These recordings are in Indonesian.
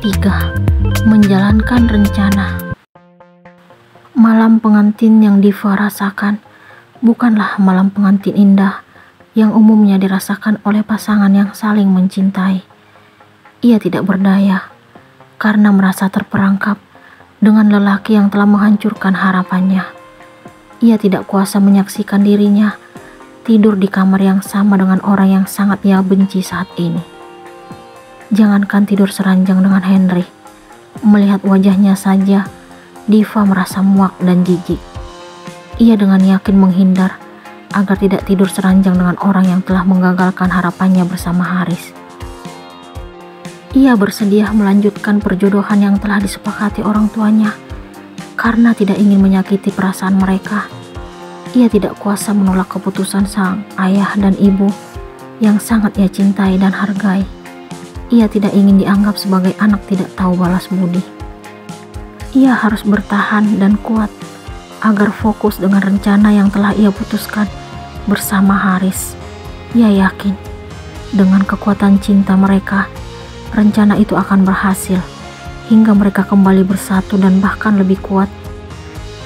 3. Menjalankan rencana. Malam pengantin yang Diva rasakan bukanlah malam pengantin indah yang umumnya dirasakan oleh pasangan yang saling mencintai. Ia tidak berdaya karena merasa terperangkap dengan lelaki yang telah menghancurkan harapannya. Ia tidak kuasa menyaksikan dirinya tidur di kamar yang sama dengan orang yang sangat ia benci saat ini. Jangankan tidur seranjang dengan Henry, melihat wajahnya saja, Diva merasa muak dan jijik. Ia dengan yakin menghindar agar tidak tidur seranjang dengan orang yang telah menggagalkan harapannya bersama Haris. Ia bersedia melanjutkan perjodohan yang telah disepakati orang tuanya karena tidak ingin menyakiti perasaan mereka. Ia tidak kuasa menolak keputusan sang ayah dan ibu yang sangat ia cintai dan hargai. Ia tidak ingin dianggap sebagai anak tidak tahu balas budi. Ia harus bertahan dan kuat agar fokus dengan rencana yang telah ia putuskan bersama Haris. Ia yakin dengan kekuatan cinta mereka, rencana itu akan berhasil hingga mereka kembali bersatu dan bahkan lebih kuat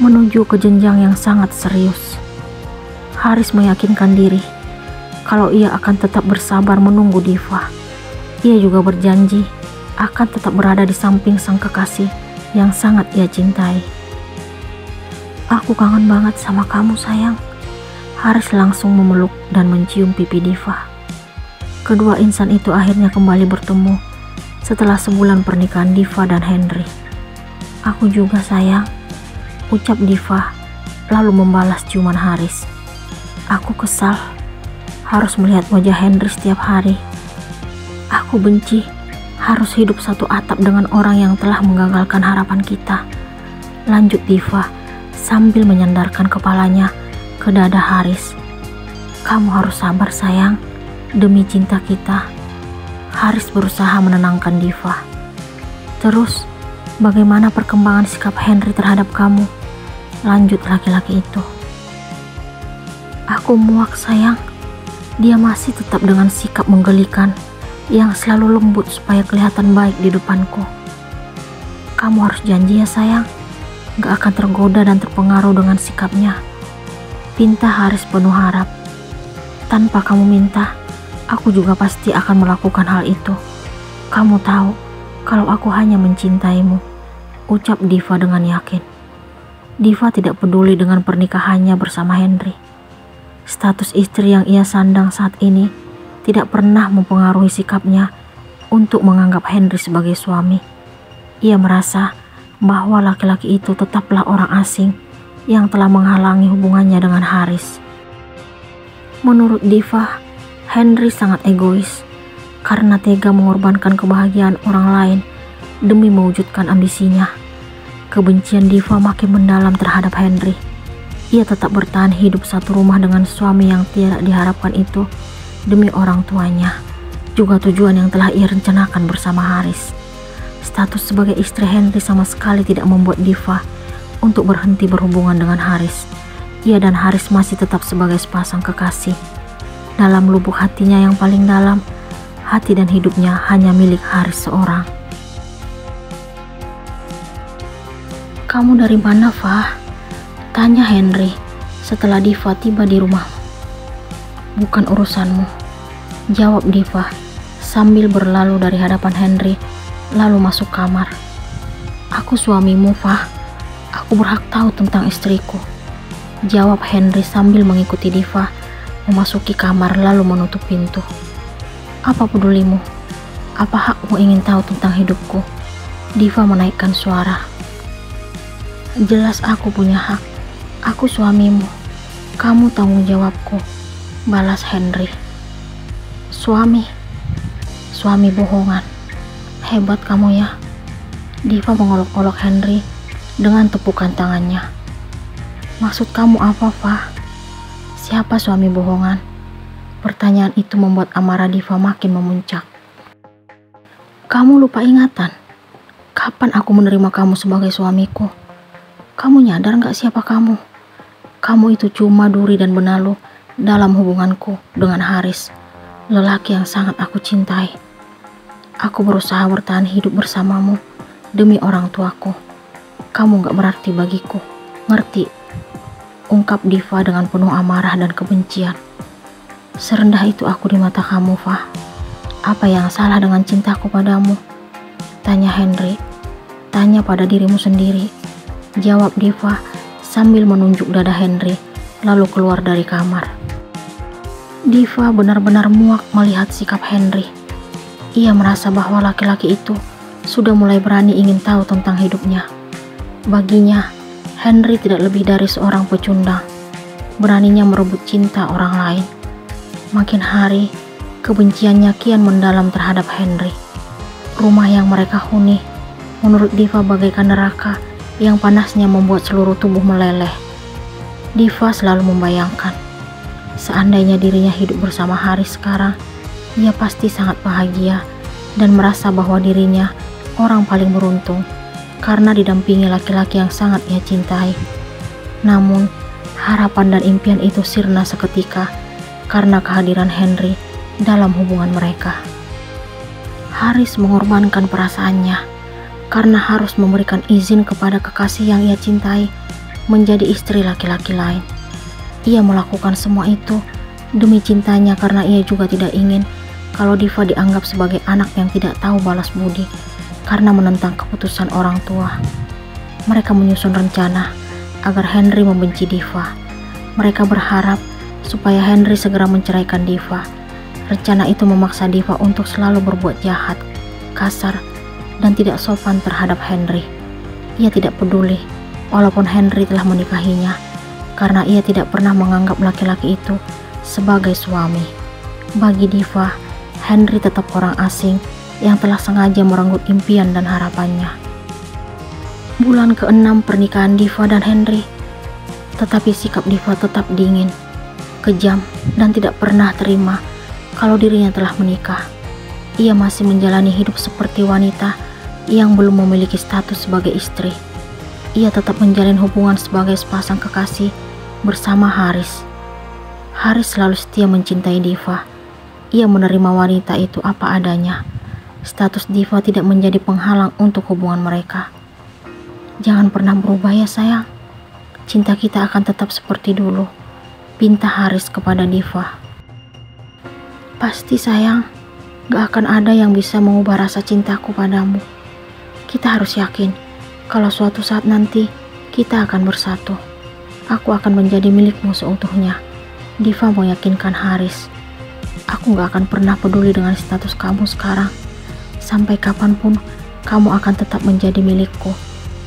menuju ke jenjang yang sangat serius. Haris meyakinkan diri kalau ia akan tetap bersabar menunggu Diva. Ia juga berjanji akan tetap berada di samping sang kekasih yang sangat ia cintai. "Aku kangen banget sama kamu, sayang." Haris langsung memeluk dan mencium pipi Diva. Kedua insan itu akhirnya kembali bertemu setelah sebulan pernikahan Diva dan Henry. "Aku juga, sayang," ucap Diva lalu membalas ciuman Haris. "Aku kesal harus melihat wajah Henry setiap hari. Aku benci harus hidup satu atap dengan orang yang telah menggagalkan harapan kita," lanjut Diva sambil menyandarkan kepalanya ke dada Haris. "Kamu harus sabar, sayang, demi cinta kita." Haris berusaha menenangkan Diva. "Terus, bagaimana perkembangan sikap Henry terhadap kamu?" lanjut laki-laki itu. "Aku muak, sayang. Dia masih tetap dengan sikap menggelikan yang selalu lembut supaya kelihatan baik di depanku. Kamu harus janji ya, sayang, gak akan tergoda dan terpengaruh dengan sikapnya," pinta Haris penuh harap. "Tanpa kamu minta, aku juga pasti akan melakukan hal itu. Kamu tahu kalau aku hanya mencintaimu," ucap Diva dengan yakin. Diva tidak peduli dengan pernikahannya bersama Henry. Status istri yang ia sandang saat ini tidak pernah mempengaruhi sikapnya untuk menganggap Henry sebagai suami. Ia merasa bahwa laki-laki itu tetaplah orang asing yang telah menghalangi hubungannya dengan Haris. Menurut Diva, Henry sangat egois karena tega mengorbankan kebahagiaan orang lain demi mewujudkan ambisinya. Kebencian Diva makin mendalam terhadap Henry. Ia tetap bertahan hidup satu rumah dengan suami yang tidak diharapkan itu demi orang tuanya, juga tujuan yang telah ia rencanakan bersama Haris. Status sebagai istri Henry sama sekali tidak membuat Diva untuk berhenti berhubungan dengan Haris. Ia dan Haris masih tetap sebagai sepasang kekasih. Dalam lubuk hatinya yang paling dalam, hati dan hidupnya hanya milik Haris seorang. "Kamu dari mana, Fah?" tanya Henry setelah Diva tiba di rumah. "Bukan urusanmu," jawab Diva sambil berlalu dari hadapan Henry lalu masuk kamar. "Aku suamimu, Fah. Aku berhak tahu tentang istriku," jawab Henry sambil mengikuti Diva memasuki kamar lalu menutup pintu. "Apa pedulimu? Apa hakmu ingin tahu tentang hidupku?" Diva menaikkan suara. "Jelas aku punya hak. Aku suamimu. Kamu tanggung jawabku," balas Henry. Suami bohongan. Hebat kamu ya." Diva mengolok-olok Henry dengan tepukan tangannya. "Maksud kamu apa, Fah? Siapa suami bohongan?" Pertanyaan itu membuat amarah Diva makin memuncak. "Kamu lupa ingatan? Kapan aku menerima kamu sebagai suamiku? Kamu nyadar gak siapa kamu? Kamu itu cuma duri dan benalu dalam hubunganku dengan Haris, lelaki yang sangat aku cintai. Aku berusaha bertahan hidup bersamamu demi orang tuaku. Kamu gak berarti bagiku, ngerti? Ungkap Diva dengan penuh amarah dan kebencian. Serendah itu aku di mata kamu, Fah. Apa yang salah dengan cintaku padamu? Tanya Henry. Tanya pada dirimu sendiri, jawab Diva sambil menunjuk dada Henry, lalu keluar dari kamar. Diva benar-benar muak melihat sikap Henry. Ia merasa bahwa laki-laki itu sudah mulai berani ingin tahu tentang hidupnya. Baginya, Henry tidak lebih dari seorang pecundang, beraninya merebut cinta orang lain. Makin hari, kebenciannya kian mendalam terhadap Henry. Rumah yang mereka huni menurut Diva bagaikan neraka yang panasnya membuat seluruh tubuh meleleh. Diva selalu membayangkan, seandainya dirinya hidup bersama Haris sekarang, ia pasti sangat bahagia dan merasa bahwa dirinya orang paling beruntung karena didampingi laki-laki yang sangat ia cintai. Namun, harapan dan impian itu sirna seketika karena kehadiran Henry dalam hubungan mereka. Haris mengorbankan perasaannya karena harus memberikan izin kepada kekasih yang ia cintai menjadi istri laki-laki lain. Ia melakukan semua itu demi cintanya karena ia juga tidak ingin kalau Diva dianggap sebagai anak yang tidak tahu balas budi karena menentang keputusan orang tua. Mereka menyusun rencana agar Henry membenci Diva. Mereka berharap supaya Henry segera menceraikan Diva. Rencana itu memaksa Diva untuk selalu berbuat jahat, kasar, dan tidak sopan terhadap Henry. Ia tidak peduli walaupun Henry telah menikahinya karena ia tidak pernah menganggap laki-laki itu sebagai suami. Bagi Diva, Henry tetap orang asing yang telah sengaja merenggut impian dan harapannya. Bulan ke-6 pernikahan Diva dan Henry, tetapi sikap Diva tetap dingin, kejam, dan tidak pernah terima kalau dirinya telah menikah. Ia masih menjalani hidup seperti wanita yang belum memiliki status sebagai istri. Ia tetap menjalin hubungan sebagai sepasang kekasih bersama Haris. Haris selalu setia mencintai Diva. Ia menerima wanita itu apa adanya. Status Diva tidak menjadi penghalang untuk hubungan mereka. Jangan pernah berubah ya sayang. Cinta kita akan tetap seperti dulu, pinta Haris kepada Diva. Pasti sayang, gak akan ada yang bisa mengubah rasa cintaku padamu. Kita harus yakin kalau suatu saat nanti kita akan bersatu. Aku akan menjadi milikmu seutuhnya. Diva meyakinkan Haris. Aku gak akan pernah peduli dengan status kamu sekarang. Sampai kapanpun kamu akan tetap menjadi milikku,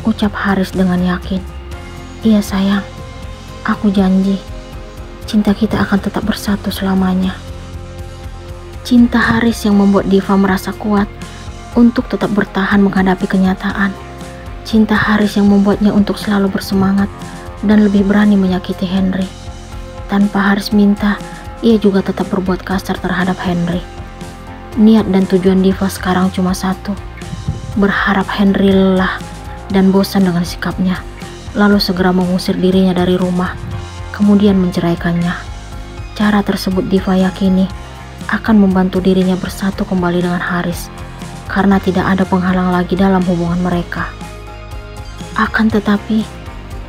ucap Haris dengan yakin. Iya sayang, aku janji cinta kita akan tetap bersatu selamanya. Cinta Haris yang membuat Diva merasa kuat untuk tetap bertahan menghadapi kenyataan. Cinta Haris yang membuatnya untuk selalu bersemangat dan lebih berani menyakiti Henry. Tanpa Haris minta, ia juga tetap berbuat kasar terhadap Henry. Niat dan tujuan Diva sekarang cuma satu, berharap Henry lelah dan bosan dengan sikapnya, lalu segera mengusir dirinya dari rumah, kemudian menceraikannya. Cara tersebut Diva yakini akan membantu dirinya bersatu kembali dengan Haris, karena tidak ada penghalang lagi dalam hubungan mereka. Akan tetapi,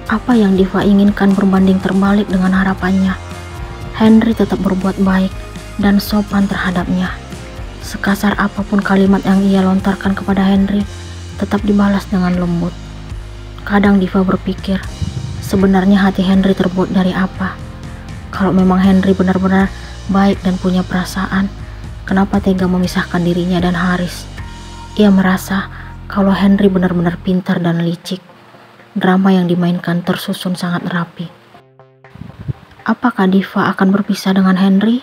apa yang Diva inginkan berbanding terbalik dengan harapannya. Henry tetap berbuat baik dan sopan terhadapnya. Sekasar apapun kalimat yang ia lontarkan kepada Henry, tetap dibalas dengan lembut. Kadang Diva berpikir, sebenarnya hati Henry terbuat dari apa? Kalau memang Henry benar-benar baik dan punya perasaan, kenapa tega memisahkan dirinya dan Haris? Ia merasa kalau Henry benar-benar pintar dan licik. Drama yang dimainkan tersusun sangat rapi. Apakah Diva akan berpisah dengan Henry?